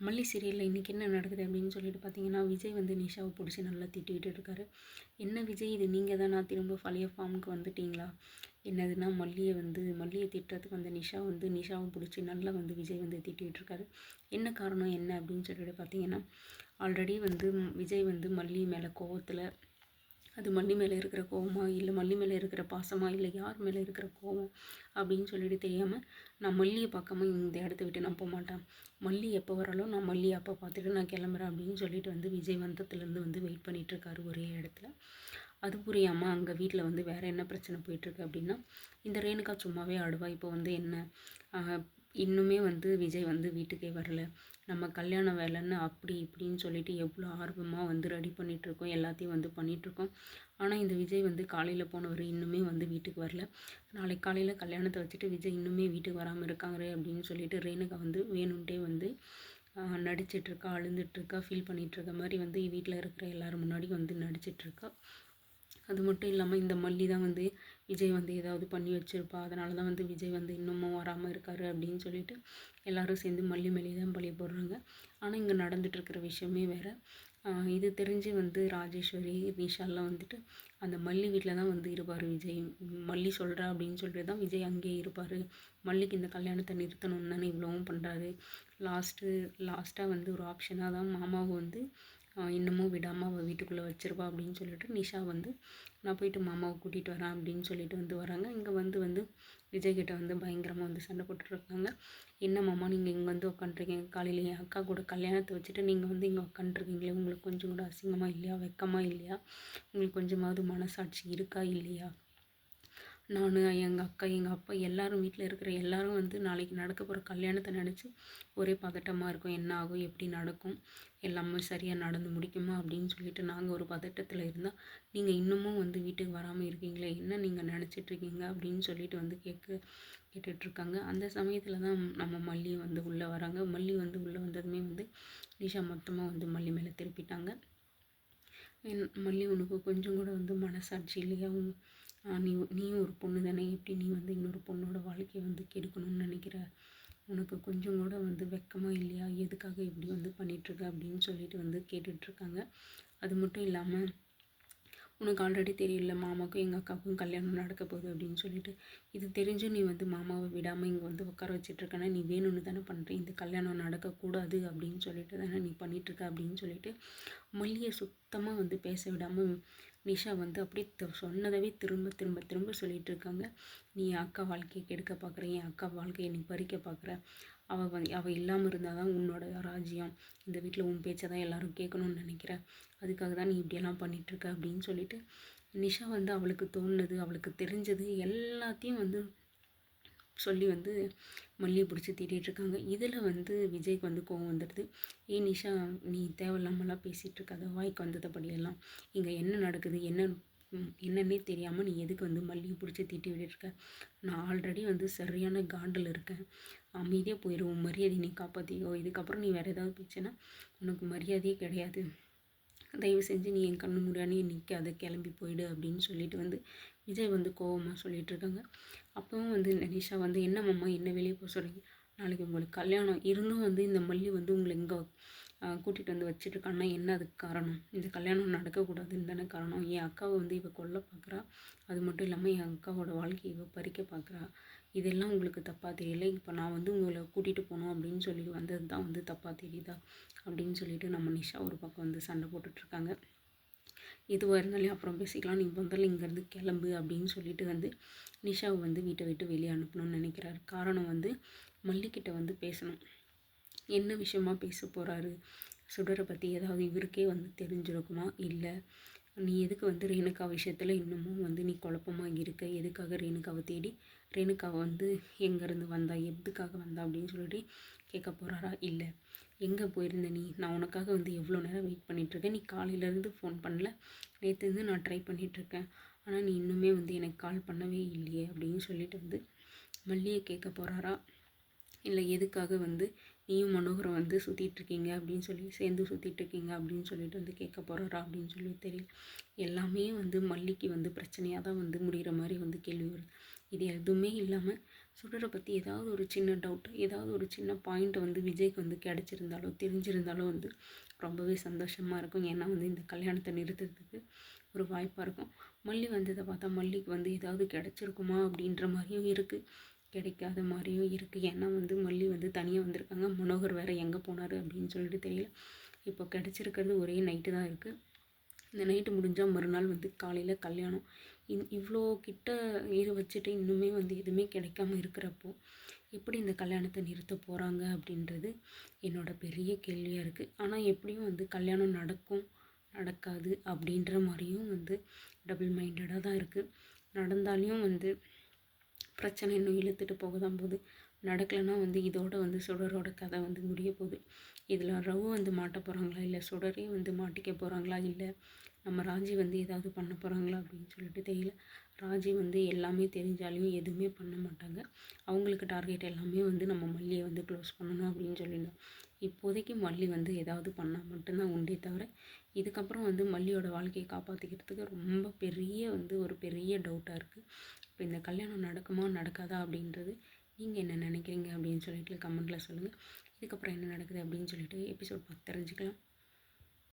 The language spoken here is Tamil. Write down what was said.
மல்லி சீரியலில் இன்றைக்கி என்ன நடக்குது அப்படின்னு சொல்லிட்டு பார்த்தீங்கன்னா, விஜய் வந்து நிஷாவை பிடிச்சி நல்லா திட்டிகிட்டு இருக்காரு. என்ன விஜய், இது நீங்கள் தானா திரும்ப பழைய ஃபார்முக்கு வந்துட்டீங்களா? என்னதுன்னா மல்லியை திட்டுறதுக்கு வந்து நிஷாவை பிடிச்சி நல்லா வந்து விஜய் வந்து திட்டிகிட்டு இருக்காரு. என்ன காரணம் என்ன அப்படின்னு சொல்லிட்டு பார்த்தீங்கன்னா, ஆல்ரெடி வந்து விஜய் வந்து மல்லி மேலே கோவத்தில், அது மல்லி மேலே இருக்கிற கோவமா, இல்லை மல்லி மேலே இருக்கிற பாசமா, இல்லை யார் மேலே இருக்கிற கோவம் அப்படின்னு சொல்லிட்டு தெரியாமல், நான் மல்லியை பார்க்காம இந்த இடத்த விட்டு நான் போக மாட்டேன், மல்லி எப்போ வராலும் நான் மல்லியை அப்போ பார்த்துட்டு நான் கிளம்புறேன் அப்படின்னு சொல்லிட்டு வந்து விஜய் வந்தத்துலேருந்து வந்து வெயிட் பண்ணிகிட்ருக்காரு ஒரே இடத்துல. அது புரியாமல் அங்கே வீட்டில் வந்து வேறு என்ன பிரச்சனை போயிட்டுருக்கு அப்படின்னா, இந்த ரேணுகா சும்மாவே ஆடுவா. இப்போ வந்து என்ன இன்னுமே வந்து விஜய் வந்து வீட்டுக்கே வரல, நம்ம கல்யாண வேலைன்னு அப்படி இப்படின்னு சொல்லிட்டு எவ்வளோ ஆர்வமாக வந்து ரெடி பண்ணிகிட்ருக்கோம், எல்லாத்தையும் வந்து பண்ணிகிட்ருக்கோம். ஆனால் இந்த விஜய் வந்து காலையில் போனவர் இன்னுமே வந்து வீட்டுக்கு வரல. நாளைக்கு காலையில் கல்யாணத்தை வச்சுட்டு விஜய் இன்னுமே வீட்டுக்கு வராமல் இருக்காங்க அப்படின்னு சொல்லிட்டு ரேணுகா வந்து வேணும்ன்ட்டே வந்து நடிச்சிட்ருக்கா, அழுந்துட்டுருக்கா, ஃபீல் பண்ணிகிட்ருக்க மாதிரி வந்து வீட்டில் இருக்கிற எல்லோரும் முன்னாடி வந்து நடிச்சிட்ருக்கா. அது மட்டும் இல்லாமல் இந்த மல்லி தான் வந்து விஜய் வந்து ஏதாவது பண்ணி வச்சுருப்பா, அதனால தான் வந்து விஜய் வந்து இன்னமும் வராமல் இருக்கார் அப்படின்னு சொல்லிட்டு எல்லோரும் சேர்ந்து மல்லி மேலே தான் பழி போடுறாங்க. ஆனால் இங்கே நடந்துகிட்ருக்கிற விஷயமே வேறு. இது தெரிஞ்சு வந்து ராஜேஸ்வரி, விஷால்லாம் வந்துட்டு அந்த மல்லி வீட்டில் தான் வந்து இருப்பார் விஜய். மல்லி சொல்கிறா அப்படின்னு சொல்லிட்டு தான் விஜய் அங்கேயே இருப்பார். மல்லிக்கு இந்த கல்யாணத்தை நிறுத்தணும்னு தானே இவ்வளவும் பண்ணுறாரு. லாஸ்ட்டாக வந்து ஒரு ஆப்ஷனாக தான் மாமாவை வந்து இன்னமும் விடாமல் அவள் வீட்டுக்குள்ளே வச்சுருவா அப்படின்னு சொல்லிட்டு நிஷா வந்து நான் போயிட்டு மாமாவை கூட்டிகிட்டு வரேன் அப்படின்னு சொல்லிட்டு வந்து வராங்க. இங்கே வந்து விஜய்கிட்ட வந்து பயங்கரமாக வந்து சண்டை போட்டுட்ருக்காங்க. என்ன மாமா நீங்கள் இங்கே வந்து உட்காண்ட்ருக்கீங்க, காலையில் என் அக்கா கூட கல்யாணத்தை வச்சுட்டு நீங்கள் வந்து இங்கே உட்காண்ட்ருக்கீங்களே, உங்களுக்கு கொஞ்சம் கூட அசிங்கமாக இல்லையா, வெக்கமாக இல்லையா, உங்களுக்கு கொஞ்சமாவது மனசாட்சி இருக்கா இல்லையா? நான், எங்கள் அக்கா, எங்கள் அப்பா எல்லோரும் வீட்டில் இருக்கிற எல்லோரும் வந்து நாளைக்கு நடக்க போகிற கல்யாணத்தை நினச்சி ஒரே பதட்டமாக இருக்கும். என்ன ஆகும், எப்படி நடக்கும், எல்லாமே சரியாக நடந்து முடிக்குமா அப்படின்னு சொல்லிட்டு நாங்கள் ஒரு பதட்டத்தில் இருந்தால், நீங்கள் இன்னமும் வந்து வீட்டுக்கு வராமல் இருக்கீங்களே, என்ன நீங்கள் நினச்சிட்ருக்கீங்க அப்படின்னு சொல்லிட்டு வந்து கேட்டுட்ருக்காங்க. அந்த சமயத்தில் தான் நம்ம மல்லி வந்து உள்ளே வராங்க. மல்லி வந்து உள்ளே வந்ததுமே வந்து நிஷா மொத்தமாக வந்து மல்லி மேலே திருப்பிட்டாங்க. மல்லி, உனக்கு கொஞ்சம் கூட வந்து மனசாட்சி இல்லையா? நீயும் ஒரு பொண்ணு தானே, எப்படி நீ வந்து இன்னொரு பொண்ணோட வாழ்க்கையை வந்து கெடுக்கணும்னு நினைக்கிற? உனக்கு கொஞ்சம் கூட வந்து வெக்கமாக இல்லையா? எதுக்காக இப்படி வந்து பண்ணிகிட்ருக்க அப்படின்னு சொல்லிட்டு வந்து கேட்டுட்ருக்காங்க. அது மட்டும் இல்லாமல், உனக்கு ஆல்ரெடி தெரியல மாமாவுக்கும் எங்கள் அக்காவுக்கும் கல்யாணம் நடக்க போகுது அப்படின்னு சொல்லிட்டு, இது தெரிஞ்சும் நீ வந்து மாமாவை விடாமல் இங்கே வந்து உட்கார வச்சிட்ருக்கனா, நீ வேணும்னு தானே பண்ணுற, இந்த கல்யாணம் நடக்கக்கூடாது அப்படின்னு சொல்லிட்டு தானே நீ பண்ணிகிட்ருக்க அப்படின்னு சொல்லிட்டு மல்லியை சுத்தமாக வந்து பேச விடாமல் நிஷா வந்து அப்படியே சொன்னதவே திரும்ப திரும்ப திரும்ப சொல்லிகிட்டு இருக்காங்க. நீ என் அக்கா வாழ்க்கையை கெடுக்க பார்க்குற, என் அக்கா வாழ்க்கையை நீ பறிக்க பார்க்குற, அவள் இல்லாமல் இருந்தால் தான் உன்னோட ராஜ்யம், இந்த வீட்டில் உன் பேச்சை தான் எல்லோரும் கேட்கணும்னு நினைக்கிற, அதுக்காக தான் நீ இப்படியெல்லாம் பண்ணிகிட்ருக்க அப்படின்னு சொல்லிட்டு நிஷா வந்து அவளுக்கு தோணுனது, அவளுக்கு தெரிஞ்சது எல்லாத்தையும் வந்து சொல்லி வந்து மல்லியை பிடிச்சி திட்டிகிட்ருக்காங்க. இதில் வந்து விஜய்க்கு வந்து கோவம் வந்துடுது. நிஷா, நீ தேவையில்லாமலாம் பேசிகிட்டு இருக்காத, வாய்க்கு வந்ததபடியெல்லாம், இங்கே என்ன நடக்குது என்னன்னே தெரியாமல் நீ எதுக்கு வந்து மல்லியை பிடிச்சி திட்டி விட்டுருக்க? நான் ஆல்ரெடி வந்து சரியான காண்டில் இருக்கேன், அமைதியாக போயிடுவோம், மரியாதை நீ காப்பாற்றிக்கோ, இதுக்கப்புறம் நீ வேறு ஏதாவது பேச்சுன்னா உனக்கு மரியாதையே கிடையாது, தயவு செஞ்சு நீ என் கண்ணு முன்னாடியே நிற்காத, கிளம்பி போயிடு அப்படின்னு சொல்லிட்டு வந்து விஜய் வந்து கோவமாக சொல்லிகிட்ருக்காங்க. அப்போவும் வந்து நிஷா வந்து என்ன மாமா என்ன வெளியே போக சொல்கிறீங்க, நாளைக்கு உங்களுக்கு கல்யாணம் இருந்தும் வந்து இந்த மல்லி வந்து உங்களை இங்கே கூட்டிகிட்டு வந்து வச்சுட்ருக்கான்னா என்ன அதுக்கு காரணம்? இந்த கல்யாணம் நடக்கக்கூடாதுன்னு தானே காரணம்? என் அக்காவை வந்து இவள் கொல்ல பார்க்குறா, அது மட்டும் இல்லாமல் என் அக்காவோட வாழ்க்கையை இவள் பறிக்க பார்க்குறா, இதெல்லாம் உங்களுக்கு தப்பாக தெரியல, இப்போ நான் வந்து உங்களை கூட்டிகிட்டு போகணும் அப்படின்னு சொல்லி வந்தது தான் வந்து தப்பாக தெரியுதா அப்படின்னு சொல்லிட்டு நம்ம நிஷா ஒரு பக்கம் வந்து சண்டை போட்டுட்ருக்காங்க. எதுவாக இருந்தாலும் அப்புறம் பேசிக்கலாம், நீ முதல்ல இங்கேருந்து கிளம்பு அப்படின்னு சொல்லிட்டு வந்து நிஷாவை வந்து வீட்டை விட்டு வெளியே அனுப்பணும்னு நினைக்கிறாரு. காரணம் வந்து மல்லிக்கிட்ட வந்து பேசணும். என்ன விஷயமா பேச போகிறாரு? சுடரை பற்றி ஏதாவது இவருக்கே வந்து தெரிஞ்சிருக்குமா? இல்லை நீ எதுக்கு வந்து ரேணுகா விஷயத்தில் இன்னமும் வந்து நீ குழப்பமாக இருக்க, எதுக்காக ரேணுகாவை தேடி ரேணுகாவை வந்து எங்கேருந்து வந்தா, எதுக்காக வந்தா அப்படின்னு சொல்லிட்டு கேட்க போகிறாரா? இல்லை எங்கே போயிருந்த நீ, நான் உனக்காக வந்து எவ்வளோ நேரம் வெயிட் பண்ணிகிட்ருக்கேன், நீ காலையிலேருந்து ஃபோன் பண்ணல, நேற்றுலேருந்து நான் ட்ரை பண்ணிகிட்ருக்கேன், ஆனால் நீ இன்னுமே வந்து எனக்கு கால் பண்ணவே இல்லையே அப்படின்னு சொல்லிட்டு வந்து மல்லியை கேட்க போகிறாரா? இல்லை எதுக்காக வந்து நீயும் மனோகரம் வந்து சுற்றிட்டுருக்கீங்க அப்படின்னு சொல்லி சேர்ந்து சுற்றிட்டுருக்கீங்க அப்படின்னு சொல்லிட்டு வந்து கேட்க போகிறாரா அப்படின்னு சொல்லி தெரியல. எல்லாமே வந்து மல்லிக்கு வந்து பிரச்சனையாக தான் வந்து முடிகிற மாதிரி வந்து கேள்வி வருது. இது எதுவுமே இல்லாமல் சுடரை பற்றி ஏதாவது ஒரு சின்ன டவுட், ஏதாவது ஒரு சின்ன பாயிண்ட் வந்து விஜய்க்கு வந்து கிடச்சிருந்தாலோ தெரிஞ்சிருந்தாலோ வந்து ரொம்பவே சந்தோஷமாக இருக்கும். ஏன்னா வந்து இந்த கல்யாணத்தை நிறுத்துறதுக்கு ஒரு வாய்ப்பாக இருக்கும். மல்லி வந்ததை பார்த்தா மல்லிக்கு வந்து ஏதாவது கிடச்சிருக்குமா அப்படின்ற மாதிரியும் இருக்குது, கிடைக்காத மாதிரியும் இருக்குது. ஏன்னா வந்து மல்லி வந்து தனியாக வந்திருக்காங்க. மனோகர் வேறு எங்கே போனார் அப்படின்னு சொல்லிட்டு தெரியல. இப்போ கிடச்சிருக்கிறது ஒரே நைட்டு தான் இருக்குது. இந்த நைட்டு முடிஞ்சால் மறுநாள் வந்து காலையில் கல்யாணம். இவ்வளோ கிட்ட வச்சுட்டு இன்னுமே வந்து எதுவுமே கிடைக்காம இருக்கிறப்போ எப்படி இந்த கல்யாணத்தை நிறுத்த போகிறாங்க அப்படின்றது என்னோடய பெரிய கேள்வியாக இருக்குது. ஆனால் எப்படியும் வந்து கல்யாணம் நடக்கும் நடக்காது அப்படின்ற மாதிரியும் வந்து டபுள் மைண்டடாக தான் இருக்குது. நடந்தாலையும் வந்து பிரச்சனை இன்னும் இழுத்துட்டு போக தான் போகுது. நடக்கலைன்னா வந்து இதோட வந்து சுடரோட கதை வந்து முடிய போகுது. இதில் ரவு வந்து மாட்ட போகிறாங்களா, இல்லை சுடரே வந்து மாட்டிக்க போகிறாங்களா, இல்லை நம்ம ராஜி வந்து ஏதாவது பண்ண போகிறாங்களா அப்படின்னு சொல்லிட்டு தெரியல. ராஜி வந்து எல்லாமே தெரிஞ்சாலையும் எதுவுமே பண்ண மாட்டாங்க. அவங்களுக்கு டார்கெட் எல்லாமே வந்து நம்ம மல்லியை வந்து க்ளோஸ் பண்ணணும் அப்படின்னு சொல்லியிருந்தோம். இப்போதைக்கு மல்லி வந்து ஏதாவது பண்ணால் மட்டும்தான் உண்டே தவிர, இதுக்கப்புறம் வந்து மல்லியோட வாழ்க்கையை காப்பாற்றிக்கிறதுக்கு ரொம்ப பெரிய வந்து ஒரு பெரிய டவுட்டாக இருக்குது. இப்போ இந்த கல்யாணம் நடக்குமா நடக்காதா அப்படின்றது நீங்கள் என்ன நினைக்கிறீங்க அப்படின்னு சொல்லிட்டு கமெண்ட்டில் சொல்லுங்கள். இதுக்கப்புறம் என்ன நடக்குது அப்படின்னு சொல்லிட்டு எபிசோட் பார்த்து தெரிஞ்சுக்கலாம்.